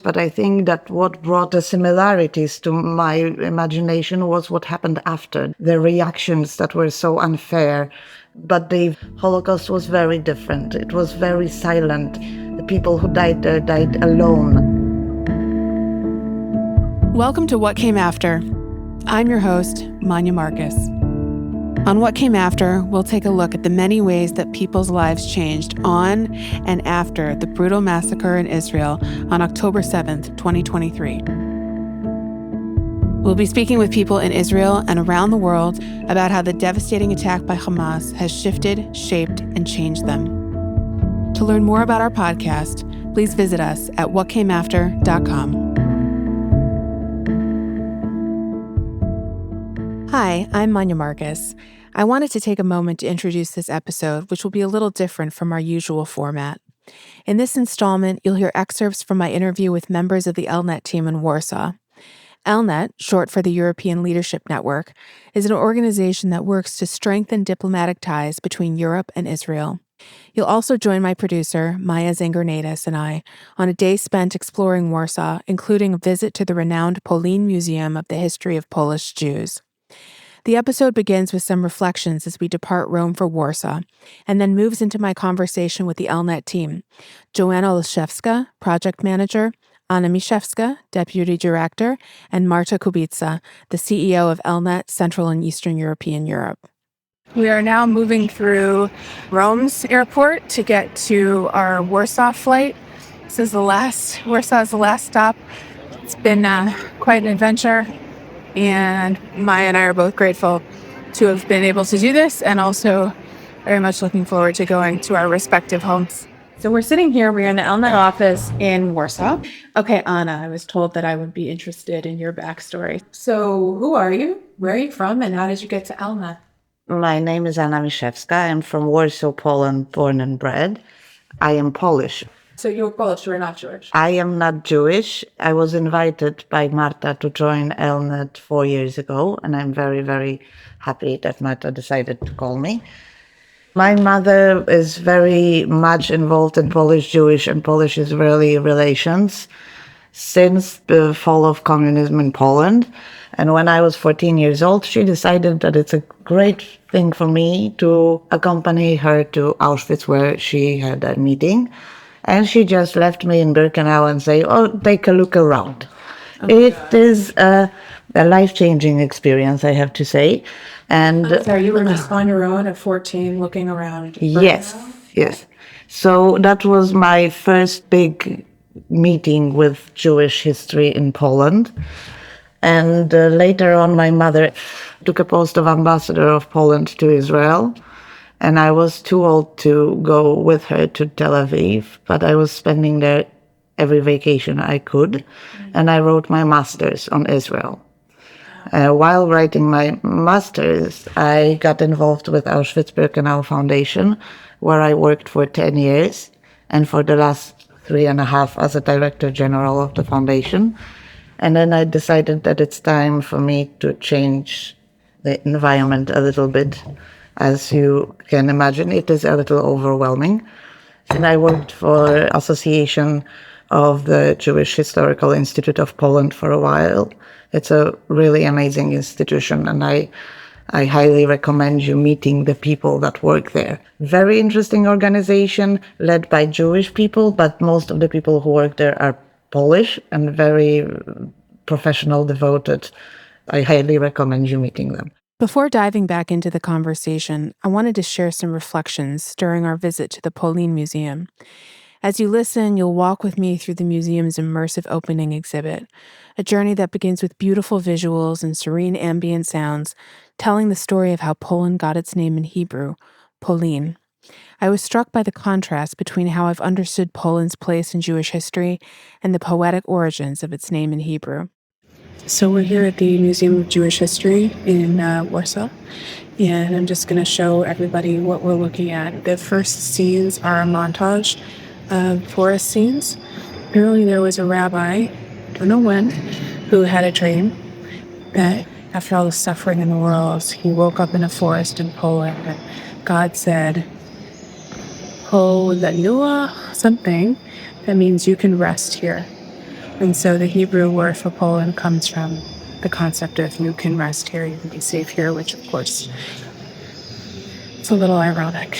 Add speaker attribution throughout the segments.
Speaker 1: But I think that what brought the similarities to my imagination was what happened after, the reactions that were so unfair. But the Holocaust was very different. It was very silent. The people who died there died alone.
Speaker 2: Welcome to What Came After. I'm your host, Manya Marcus. On What Came After, we'll take a look at the many ways that people's lives changed on and after the brutal massacre in Israel on October 7th, 2023. We'll be speaking with people in Israel and around the world about how the devastating attack by Hamas has shifted, shaped, and changed them. To learn more about our podcast, please visit us at whatcameafter.com. Hi, I'm Manya Marcus. I wanted to take a moment to introduce this episode, which will be a little different from our usual format. In this installment, you'll hear excerpts from my interview with members of the ELNET team in Warsaw. ELNET, short for the European Leadership Network, is an organization that works to strengthen diplomatic ties between Europe and Israel. You'll also join my producer, Maya Zanger-Nadis, and I on a day spent exploring Warsaw, including a visit to the renowned Polin Museum of the History of Polish Jews. The episode begins with some reflections as we depart Rome for Warsaw, and then moves into my conversation with the ELNET team, Joanna Olszewska, project manager, Anna Miszewska, deputy director, and Marta Kubica, the CEO of ELNET Central and Eastern Europe. We are now moving through Rome's airport to get to our Warsaw flight. Warsaw is the last stop. It's been quite an adventure. And Maya and I are both grateful to have been able to do this, and also very much looking forward to going to our respective homes. So we're sitting here. We're in the ELNET office in Warsaw. Okay, Anna, I was told that I would be interested in your backstory. So who are you? Where are you from? And how did you get to ELNET?
Speaker 1: My name is Anna Miszewska. I'm from Warsaw, Poland, born and bred. I am Polish.
Speaker 2: So you're Polish, you're not Jewish?
Speaker 1: I am not Jewish. I was invited by Marta to join ELNET 4 years ago, and I'm very, very happy that Marta decided to call me. My mother is very much involved in Polish-Jewish and Polish-Israeli relations since the fall of communism in Poland. And when I was 14 years old, she decided that it's a great thing for me to accompany her to Auschwitz, where she had a meeting. And she just left me in Birkenau and say, take a look around. Okay. It is a life-changing experience, I have to say. And
Speaker 2: you were just on your own at 14 looking around?
Speaker 1: Yes. So that was my first big meeting with Jewish history in Poland. And later on, my mother took a post of ambassador of Poland to Israel. And I was too old to go with her to Tel Aviv, but I was spending there every vacation I could. And I wrote my master's on Israel. While writing my master's, I got involved with Auschwitz-Birkenau Foundation, where I worked for 10 years, and for the last 3.5 as a director general of the foundation. And then I decided that it's time for me to change the environment a little bit. As you can imagine, it is a little overwhelming. And I worked for Association of the Jewish Historical Institute of Poland for a while. It's a really amazing institution, and I highly recommend you meeting the people that work there. Very interesting organization led by Jewish people, but most of the people who work there are Polish and very professional, devoted. I highly recommend you meeting them.
Speaker 2: Before diving back into the conversation, I wanted to share some reflections during our visit to the Polin Museum. As you listen, you'll walk with me through the museum's immersive opening exhibit, a journey that begins with beautiful visuals and serene ambient sounds, telling the story of how Poland got its name in Hebrew, Polin. I was struck by the contrast between how I've understood Poland's place in Jewish history and the poetic origins of its name in Hebrew. So we're here at the Museum of Jewish History in Warsaw, and I'm just going to show everybody what we're looking at. The first scenes are a montage of forest scenes. Apparently there was a rabbi, I don't know when, who had a dream that after all the suffering in the world, he woke up in a forest in Poland, and God said, "Ho Lanua," something that means you can rest here. And so the Hebrew word for Poland comes from the concept of you can rest here, you can be safe here, which of course is a little ironic.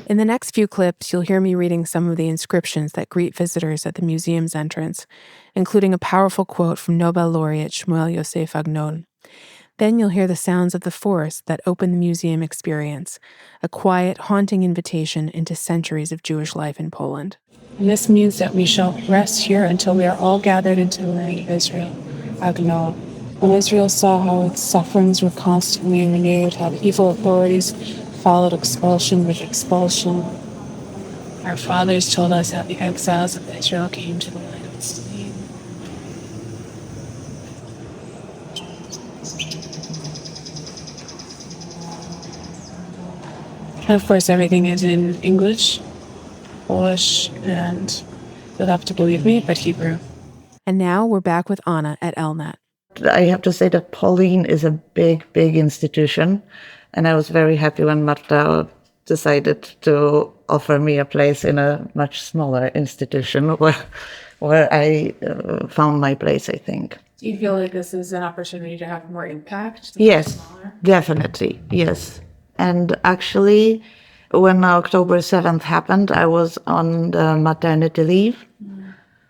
Speaker 2: In the next few clips, you'll hear me reading some of the inscriptions that greet visitors at the museum's entrance, including a powerful quote from Nobel laureate Shmuel Yosef Agnon. Then you'll hear the sounds of the forest that open the museum experience, a quiet, haunting invitation into centuries of Jewish life in Poland. And this means that we shall rest here until we are all gathered into the land of Israel. Agnon. When Israel saw how its sufferings were constantly renewed, how evil authorities followed expulsion with expulsion, our fathers told us how the exiles of Israel came to the land of Spain. And of course, everything is in English, Polish, and you'll have to believe me, but Hebrew. And now we're back with Anna at ELNET.
Speaker 1: I have to say that Pauline is a big, big institution. And I was very happy when Marta decided to offer me a place in a much smaller institution where I found my place, I think.
Speaker 2: Do you feel like this is an opportunity to have more impact?
Speaker 1: Yes, definitely, yes. And actually, when October 7th happened, I was on the maternity leave.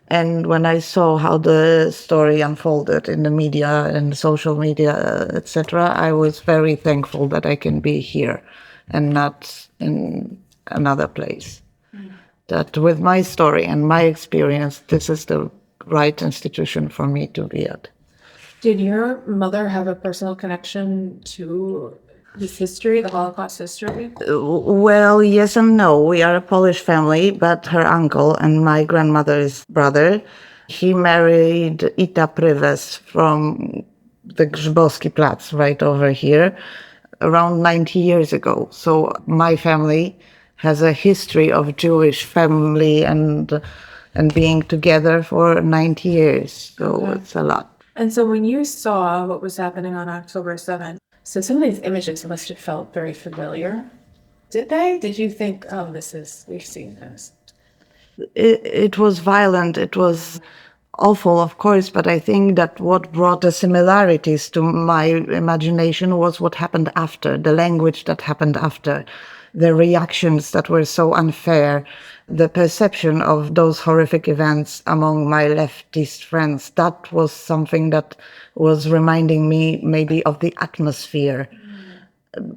Speaker 1: And when I saw how the story unfolded in the media and social media, etc., I was very thankful that I can be here and not in another place. That with my story and my experience, this is the right institution for me to be at.
Speaker 2: Did your mother have a personal connection to this history, the Holocaust history?
Speaker 1: Well, yes and no. We are a Polish family, but her uncle and my grandmother's brother, he married Ita Pryves from the Grzybowski Platz right over here around 90 years ago. So my family has a history of Jewish family and being together for 90 years. So It's a lot.
Speaker 2: And so when you saw what was happening on October 7th, so some of these images must have felt very familiar. Did they? Did you think, oh, we've seen this?
Speaker 1: It was violent. It was awful, of course, but I think that what brought the similarities to my imagination was what happened after, the language that happened after, the reactions that were so unfair, the perception of those horrific events among my leftist friends. That was something that was reminding me maybe of the atmosphere.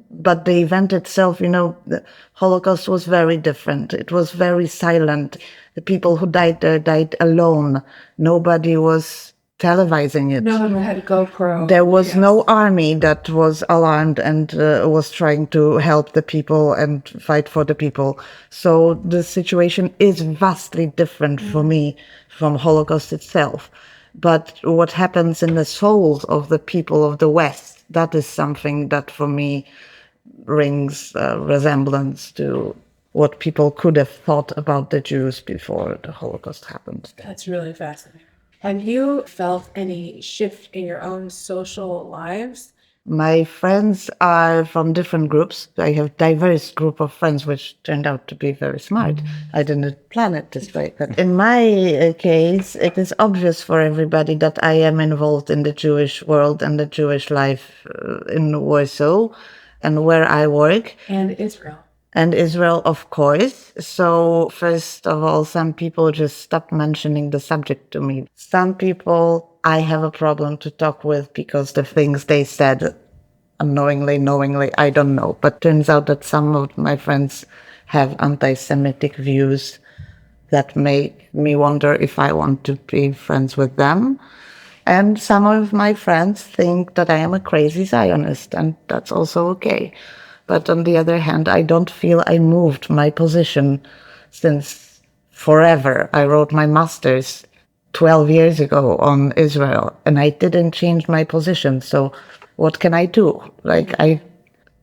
Speaker 1: But the event itself, the Holocaust was very different. It was very silent. The people who died there died alone. Nobody was televising it.
Speaker 2: No one had a GoPro.
Speaker 1: There was no army that was alarmed and was trying to help the people and fight for the people. So the situation is vastly different for me from Holocaust itself. But what happens in the souls of the people of the West, that is something that for me rings resemblance to what people could have thought about the Jews before the Holocaust happened.
Speaker 2: That's really fascinating. Have you felt any shift in your own social lives?
Speaker 1: My friends are from different groups. I have a diverse group of friends, which turned out to be very smart. I didn't plan it this way. But in my case, it is obvious for everybody that I am involved in the Jewish world and the Jewish life in Warsaw and where I work.
Speaker 2: And Israel.
Speaker 1: And Israel, of course. So first of all, some people just stopped mentioning the subject to me. Some people I have a problem to talk with because the things they said, unknowingly, knowingly, I don't know. But turns out that some of my friends have anti-Semitic views that make me wonder if I want to be friends with them. And some of my friends think that I am a crazy Zionist, and that's also okay. But on the other hand, I don't feel I moved my position since forever. I wrote my master's 12 years ago on Israel, and I didn't change my position. So what can I do? I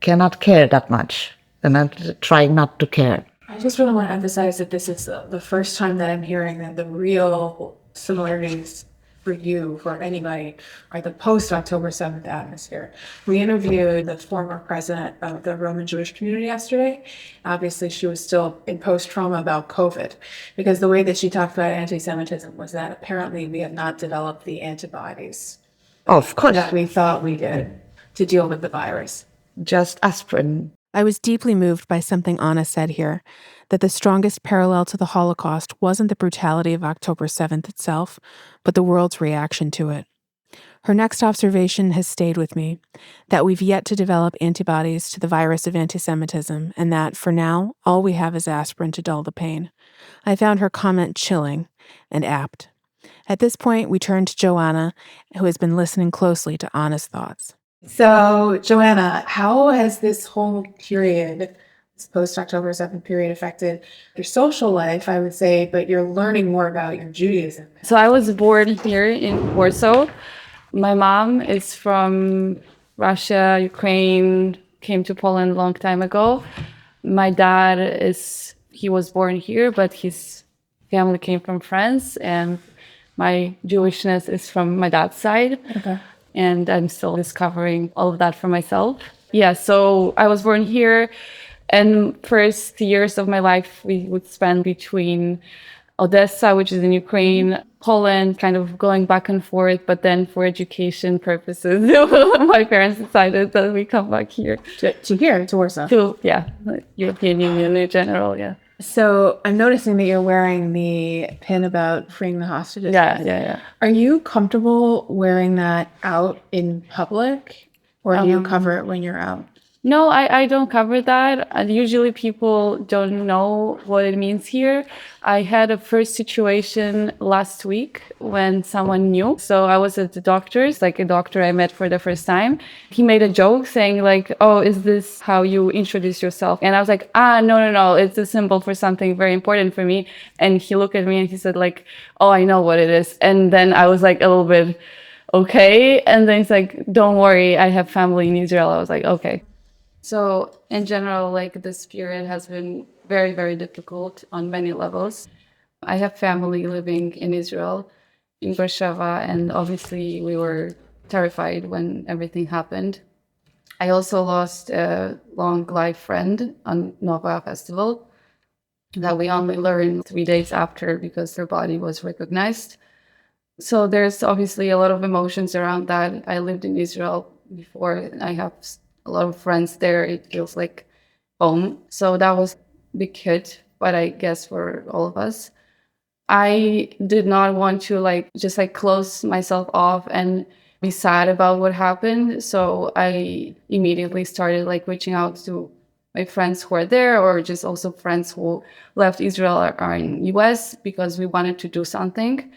Speaker 1: cannot care that much, and I'm trying not to care.
Speaker 2: I just really want to emphasize that this is the first time that I'm hearing that the real similarities for you, for anybody, are the post-October 7th atmosphere. We interviewed the former president of the Roman Jewish community yesterday. Obviously, she was still in post-trauma about COVID, because the way that she talked about anti-Semitism was that apparently we have not developed the antibodies
Speaker 1: Of course.
Speaker 2: that we thought we did to deal with the virus.
Speaker 1: Just aspirin.
Speaker 2: I was deeply moved by something Anna said here, that the strongest parallel to the Holocaust wasn't the brutality of October 7th itself, but the world's reaction to it. Her next observation has stayed with me, that we've yet to develop antibodies to the virus of anti-Semitism, and that, for now, all we have is aspirin to dull the pain. I found her comment chilling and apt. At this point, we turn to Joanna, who has been listening closely to Anna's thoughts. So, Joanna, how has this whole period, this post-October 7th period, affected your social life, I would say, but you're learning more about your Judaism?
Speaker 3: So I was born here in Warsaw. My mom is from Russia, Ukraine, came to Poland a long time ago. My dad he was born here, but his family came from France, and my Jewishness is from my dad's side.
Speaker 2: Okay.
Speaker 3: And I'm still discovering all of that for myself. Yeah, so I was born here, and first years of my life we would spend between Odessa, which is in Ukraine, Poland, kind of going back and forth, but then for education purposes, my parents decided that we come back here.
Speaker 2: To Warsaw.
Speaker 3: To, yeah, the European Union in general, yeah.
Speaker 2: So I'm noticing that you're wearing the pin about freeing the hostages.
Speaker 3: Yeah.
Speaker 2: Are you comfortable wearing that out in public, or do you cover it when you're out?
Speaker 3: No, I don't cover that. And usually people don't know what it means here. I had a first situation last week when someone knew. So I was at the doctor's, like a doctor I met for the first time. He made a joke saying like, oh, is this how you introduce yourself? And I was like, no. It's a symbol for something very important for me. And he looked at me and he said like, oh, I know what it is. And then I was like a little bit, okay. And then he's like, don't worry, I have family in Israel. I was like, okay. So in general, like this period has been very, very difficult on many levels. I have family living in Israel, in Beersheba, and obviously we were terrified when everything happened. I also lost a long life friend on Nova Festival that we only learned 3 days after because her body was recognized. So there's obviously a lot of emotions around that. I lived in Israel before, and I have a lot of friends there. It feels like home. So that was a big hit, but I guess for all of us. I did not want to just close myself off and be sad about what happened. So I immediately started reaching out to my friends who are there, or just also friends who left Israel or are in US, because we wanted to do something.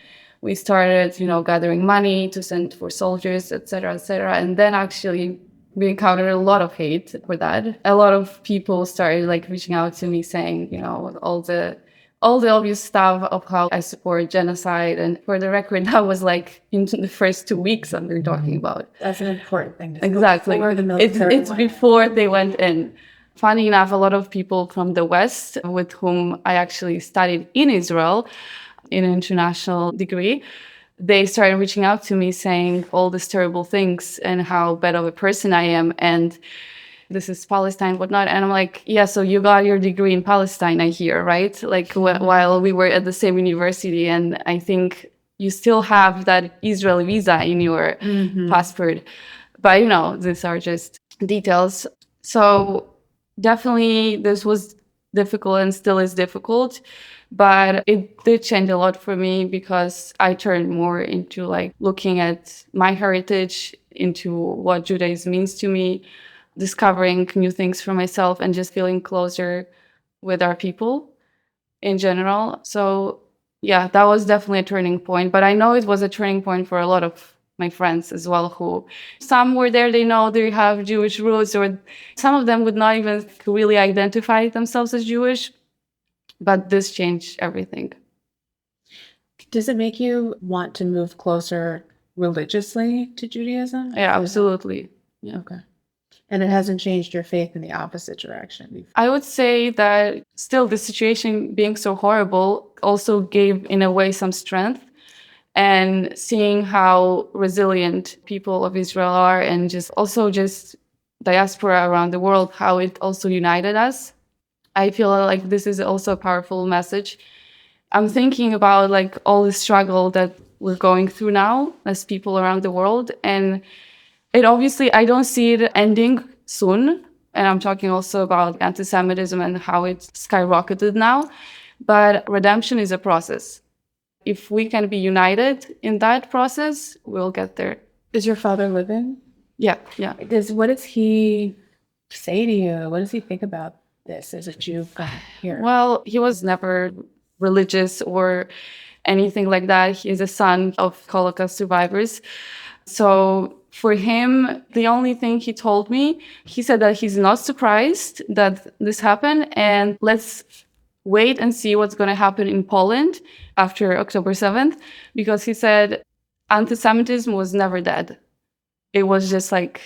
Speaker 3: We started, gathering money to send for soldiers, etc., etc. And then actually we encountered a lot of hate for that. A lot of people started reaching out to me saying, all the obvious stuff of how I support genocide. And for the record, that was in the first 2 weeks that we're talking about.
Speaker 2: That's an important thing to say.
Speaker 3: Exactly. It's before they went in. Funny enough, a lot of people from the West with whom I actually studied in Israel in an international degree, they started reaching out to me saying all these terrible things and how bad of a person I am. And this is Palestine, whatnot. And I'm like, yeah, so you got your degree in Palestine, I hear, right? While we were at the same university. And I think you still have that Israeli visa in your passport. But, these are just details. So definitely this was difficult and still is difficult. But it did change a lot for me because I turned more into looking at my heritage, into what Judaism means to me, discovering new things for myself, and just feeling closer with our people in general. So yeah, that was definitely a turning point. But I know it was a turning point for a lot of my friends as well, who some were there, they know they have Jewish roots, or some of them would not even really identify themselves as Jewish. But this changed everything.
Speaker 2: Does it make you want to move closer religiously to Judaism?
Speaker 3: Yeah, absolutely. Yeah.
Speaker 2: Okay. And it hasn't changed your faith in the opposite direction?
Speaker 3: I would say that still the situation being so horrible also gave, in a way, some strength. and seeing how resilient people of Israel are, and just diaspora around the world, how it also united us. I feel like this is also a powerful message. I'm thinking about like all the struggle that we're going through now as people around the world. And it obviously, I don't see it ending soon. And I'm talking also about anti-Semitism and how it skyrocketed now. But redemption is a process. If we can be united in that process, we'll get there.
Speaker 2: Is your father living?
Speaker 3: Yeah.
Speaker 2: What does he say to you? What does he think about this as a Jew here?
Speaker 3: Well, he was never religious or anything like that. He is a son of Holocaust survivors. So for him, the only thing he told me, he said that he's not surprised that this happened, and let's wait and see what's going to happen in Poland after October 7th, because he said anti-Semitism was never dead. It was just like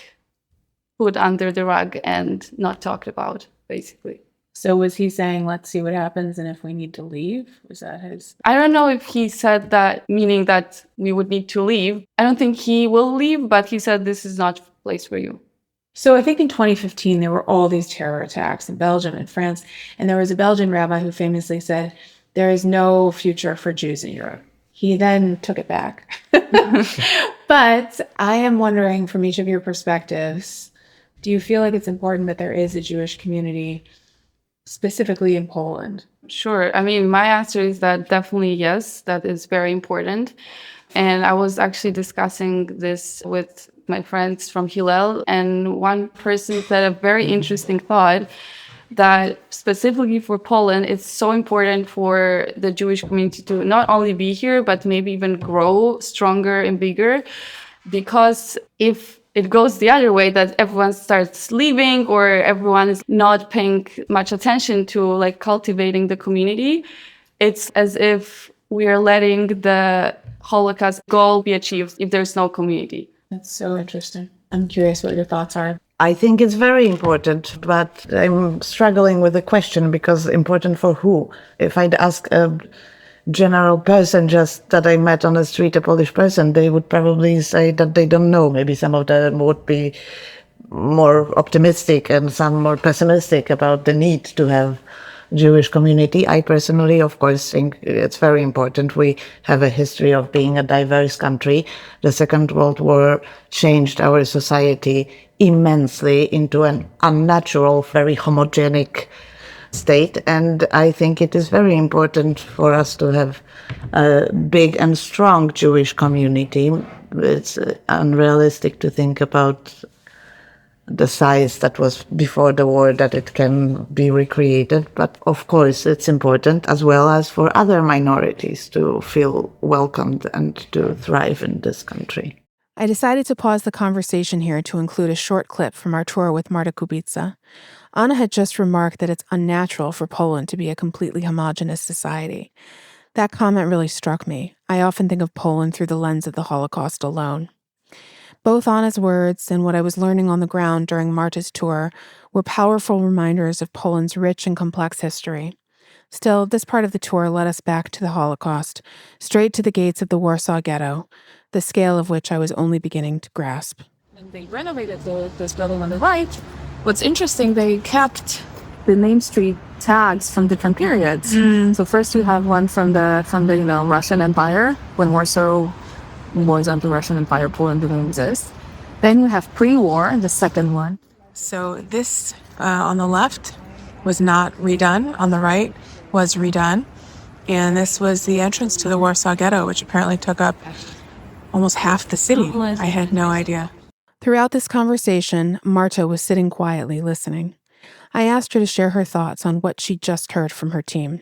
Speaker 3: put under the rug and not talked about, basically.
Speaker 2: So was he saying, let's see what happens, and if we need to leave? Was that his?
Speaker 3: I don't know if he said that, meaning that we would need to leave. I don't think he will leave, but he said this is not a place for you.
Speaker 2: So I think in 2015, there were all these terror attacks in Belgium and France. And there was a Belgian rabbi who famously said, there is no future for Jews in Europe. He then took it back. But I am wondering, from each of your perspectives, do you feel like it's important that there is a Jewish community specifically in Poland?
Speaker 3: Sure. I mean, my answer is that definitely yes, that is very important. And I was actually discussing this with my friends from Hillel, and one person said a very interesting thought, that specifically for Poland, it's so important for the Jewish community to not only be here, but maybe even grow stronger and bigger. Because if it goes the other way, that everyone starts leaving or everyone is not paying much attention to like cultivating the community, it's as if we are letting the Holocaust goal be achieved if there's no community.
Speaker 2: That's so interesting. I'm curious what your thoughts are.
Speaker 1: I think it's very important, but I'm struggling with the question, because important for who? If I'd ask a general person just that I met on the street, a Polish person, they would probably say that they don't know. Maybe some of them would be more optimistic and some more pessimistic about the need to have Jewish community. I personally, of course, think it's very important. We have a history of being a diverse country. The Second World War changed our society immensely into an unnatural, very homogenic state. And I think it is very important for us to have a big and strong Jewish community. It's unrealistic to think about the size that was before the war, that it can be recreated. But of course, it's important as well as for other minorities to feel welcomed and to thrive in this country.
Speaker 2: I decided to pause the conversation here to include a short clip from our tour with Marta Kubica. Anna had just remarked that it's unnatural for Poland to be a completely homogenous society. That comment really struck me. I often think of Poland through the lens of the Holocaust alone. Both Anna's words and what I was learning on the ground during Marta's tour were powerful reminders of Poland's rich and complex history. Still, this part of the tour led us back to the Holocaust, straight to the gates of the Warsaw Ghetto, the scale of which I was only beginning to grasp.
Speaker 4: When they renovated this building on the right, what's interesting, they kept the name street tags from different periods. So first you have one from the Russian Empire, when Warsaw was under Russian Empire, Poland didn't exist. Then you have pre-war, the second one.
Speaker 2: So this on the left was not redone, on the right was redone. And this was the entrance to the Warsaw Ghetto, which apparently took up almost half the city. I had no idea. Throughout this conversation, Marta was sitting quietly listening. I asked her to share her thoughts on what she'd just heard from her team.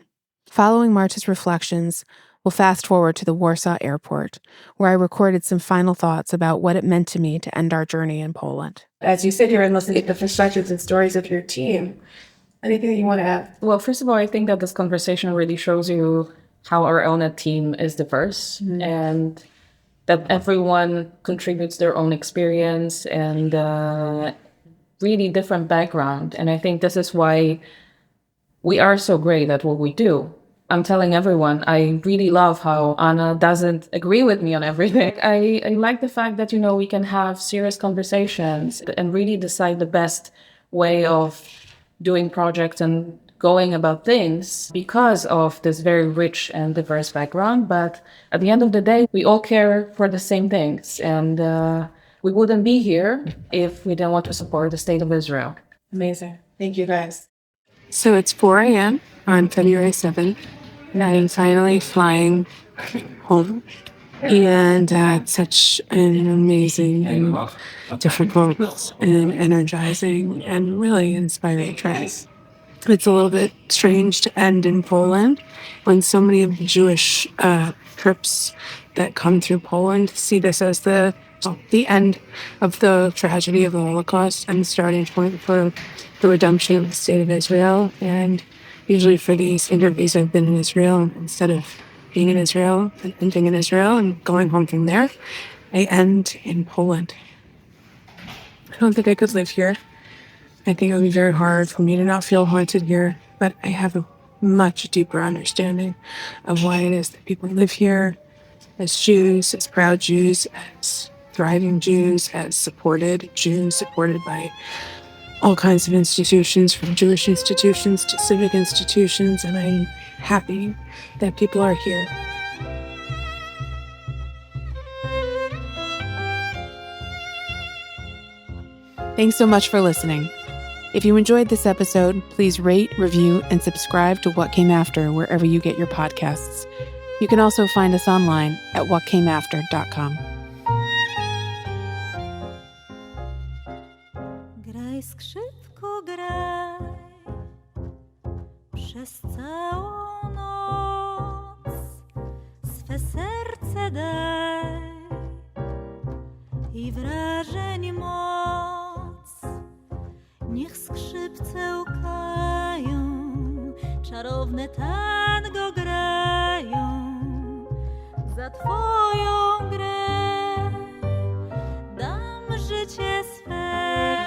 Speaker 2: Following Marta's reflections, we'll fast forward to the Warsaw airport, where I recorded some final thoughts about what it meant to me to end our journey in Poland. As you sit here and listen to the perspectives and stories of your team, anything that you want to add?
Speaker 4: Well, first of all, I think that this conversation really shows you how our ELNET team is diverse, and that everyone contributes their own experience and really different background. And I think this is why we are so great at what we do. I'm telling everyone, I really love how Anna doesn't agree with me on everything. I like the fact that, we can have serious conversations and really decide the best way of doing projects and going about things because of this very rich and diverse background. But at the end of the day, we all care for the same things. And we wouldn't be here if we didn't want to support the state of Israel.
Speaker 2: Amazing. Thank you, guys.
Speaker 5: So it's 4 a.m. on February 7th, and I'm finally flying home. And it's such an amazing and difficult and energizing and really inspiring trip. It's a little bit strange to end in Poland when so many of the Jewish trips that come through Poland see this as the end of the tragedy of the Holocaust and the starting point for the redemption of the state of Israel. And usually for these interviews, I've been in Israel instead of being in Israel and ending in Israel and going home from there. I end in Poland. I don't think I could live here. I think it would be very hard for me to not feel haunted here, but I have a much deeper understanding of why it is that people live here as Jews, as proud Jews, as thriving Jews, as supported Jews, supported by all kinds of institutions, from Jewish institutions to civic institutions, and I'm happy that people are here.
Speaker 2: Thanks so much for listening. If you enjoyed this episode, please rate, review, and subscribe to What Came After wherever you get your podcasts. You can also find us online at whatcameafter.com.
Speaker 6: Graj skrzypku, graj przez całą noc, swe serce daj i wrażeń moc. Niech skrzypce łkają, czarowne tango grają, za twoją grę dam życie swe.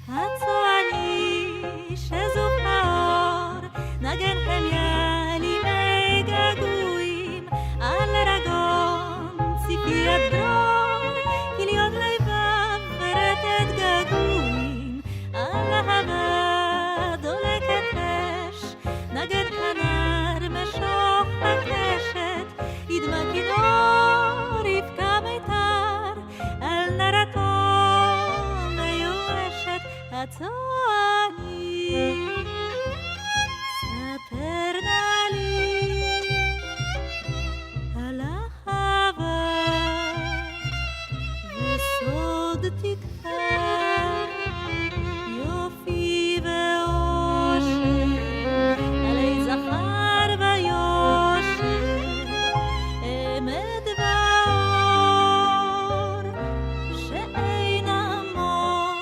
Speaker 6: A co ani szezów haor, nagen chemiali mej gaguim, ale ragon cipiat drog, kilion leivam veretet gaguim, ala hava doleket esh, nagen kanar meshoch hakeshet, idmak idor yivka meitar, al naraton meyueshet, a ani ספר לי על אהבה וסוד תקווה, יופי ואושר, עלי זכר ויושר, אמת ואור שאין עמוד.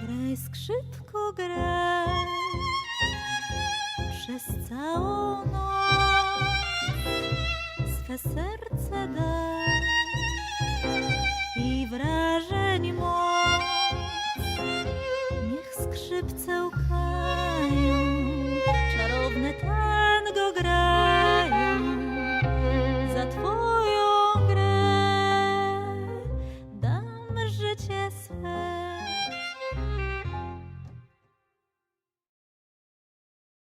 Speaker 6: Graj skrzypku, graj przez całą noc, swe serce daj i wrażeń moc. Niech skrzypce łkają, czarowne tango grają, za twoją grę dam życie swe.